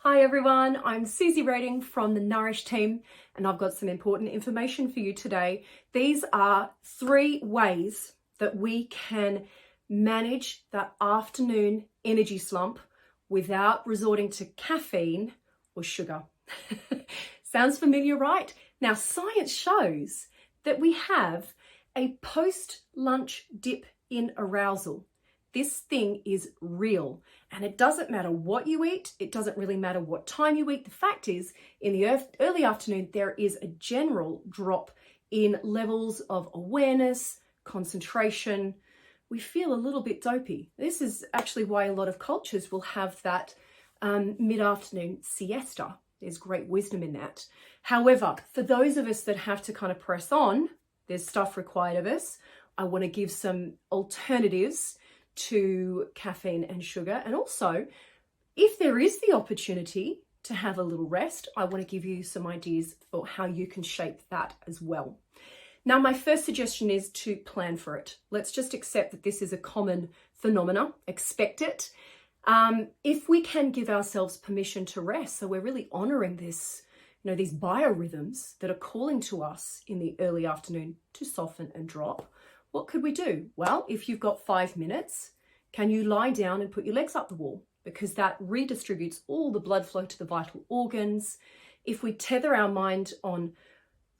Hi everyone, I'm Susie Rating from the Nourish team and I've got some important information for you today. These are 3 ways that we can manage that afternoon energy slump without resorting to caffeine or sugar. Sounds familiar, right? Now, science shows that we have a post-lunch dip in arousal. This thing is real and it doesn't matter what you eat. It doesn't really matter what time you eat. The fact is, in the early afternoon, there is a general drop in levels of awareness, concentration. We feel a little bit dopey. This is actually why a lot of cultures will have that mid-afternoon siesta. There's great wisdom in that. However, for those of us that have to kind of press on, there's stuff required of us. I want to give some alternatives to caffeine and sugar. And also, if there is the opportunity to have a little rest, I want to give you some ideas for how you can shape that as well. Now, my first suggestion is to plan for it. Let's just accept that this is a common phenomena. Expect it. If we can give ourselves permission to rest, so we're really honoring this, these biorhythms that are calling to us in the early afternoon to soften and drop. What could we do? Well, if you've got 5 minutes, can you lie down and put your legs up the wall? Because that redistributes all the blood flow to the vital organs. If we tether our mind on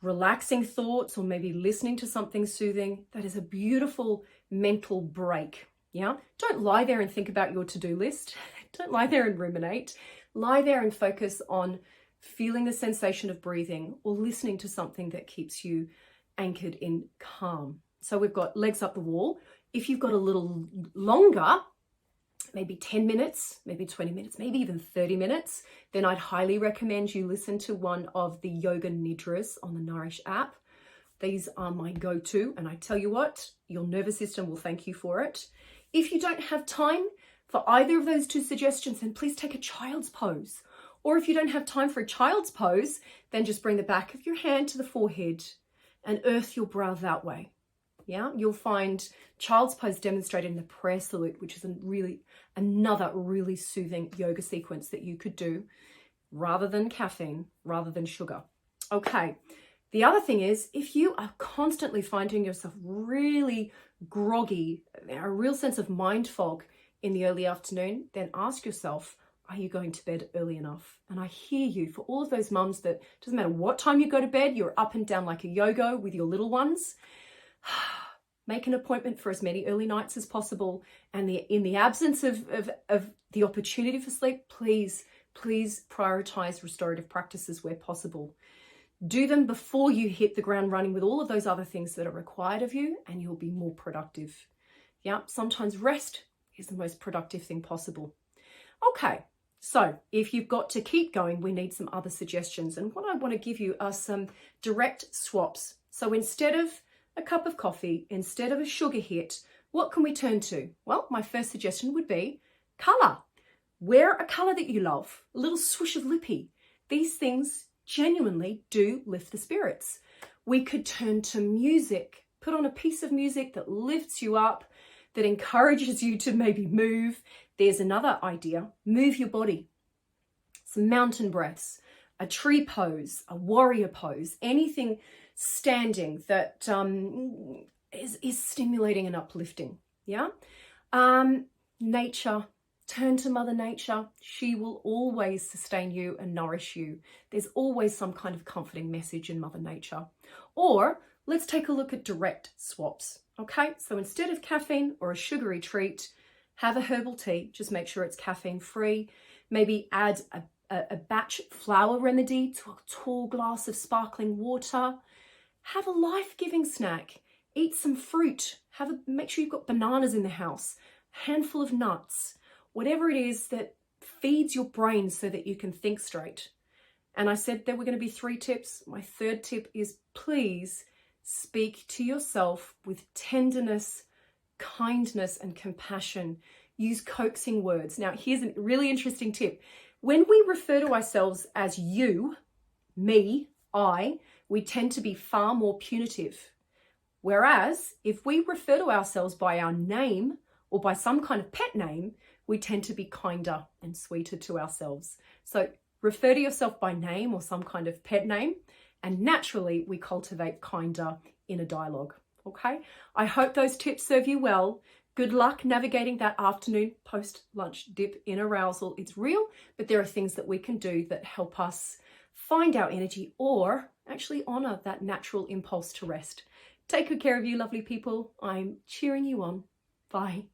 relaxing thoughts or maybe listening to something soothing, that is a beautiful mental break. Yeah. Don't lie there and think about your to-do list. Don't lie there and ruminate. Lie there and focus on feeling the sensation of breathing or listening to something that keeps you anchored in calm. So we've got legs up the wall. If you've got a little longer, maybe 10 minutes, maybe 20 minutes, maybe even 30 minutes, then I'd highly recommend you listen to one of the yoga nidras on the Nourish app. These are my go-to, and I tell you what, your nervous system will thank you for it. If you don't have time for either of those 2 suggestions, then please take a child's pose. Or if you don't have time for a child's pose, then just bring the back of your hand to the forehead and earth your brow that way. Yeah, you'll find child's pose demonstrated in the prayer salute, which is another really soothing yoga sequence that you could do rather than caffeine, rather than sugar. Okay, the other thing is, if you are constantly finding yourself really groggy, a real sense of mind fog in the early afternoon, then ask yourself, are you going to bed early enough? And I hear you, for all of those mums that doesn't matter what time you go to bed, you're up and down like a yo-yo with your little ones. Make an appointment for as many early nights as possible. And in the absence of the opportunity for sleep, please prioritize restorative practices where possible. Do them before you hit the ground running with all of those other things that are required of you, and you'll be more productive. Yeah, sometimes rest is the most productive thing possible. Okay, so if you've got to keep going, we need some other suggestions. And what I want to give you are some direct swaps. So instead of a cup of coffee, instead of a sugar hit, what can we turn to? Well, my first suggestion would be colour. Wear a colour that you love, a little swish of lippy. These things genuinely do lift the spirits. We could turn to music, put on a piece of music that lifts you up, that encourages you to maybe move. There's another idea, move your body. Some mountain breaths, a tree pose, a warrior pose, anything standing that is stimulating and uplifting. Yeah. Nature, turn to Mother Nature. She will always sustain you and nourish you. There's always some kind of comforting message in Mother Nature. Or let's take a look at direct swaps. Okay, so instead of caffeine or a sugary treat, have a herbal tea. Just make sure it's caffeine free. Maybe add a batch flower remedy to a tall glass of sparkling water. Have a life-giving snack. Eat some fruit. Make sure you've got bananas in the house. A handful of nuts. Whatever it is that feeds your brain so that you can think straight. And I said there were going to be 3 tips. My third tip is please speak to yourself with tenderness, kindness, and compassion. Use coaxing words. Now, here's a really interesting tip. When we refer to ourselves as you, me, I, we tend to be far more punitive. Whereas if we refer to ourselves by our name or by some kind of pet name, we tend to be kinder and sweeter to ourselves. So refer to yourself by name or some kind of pet name, and naturally we cultivate kinder inner dialogue. Okay, I hope those tips serve you well. Good luck navigating that afternoon post-lunch dip in arousal. It's real, but there are things that we can do that help us find our energy or actually honor that natural impulse to rest. Take good care of you, lovely people. I'm cheering you on. Bye.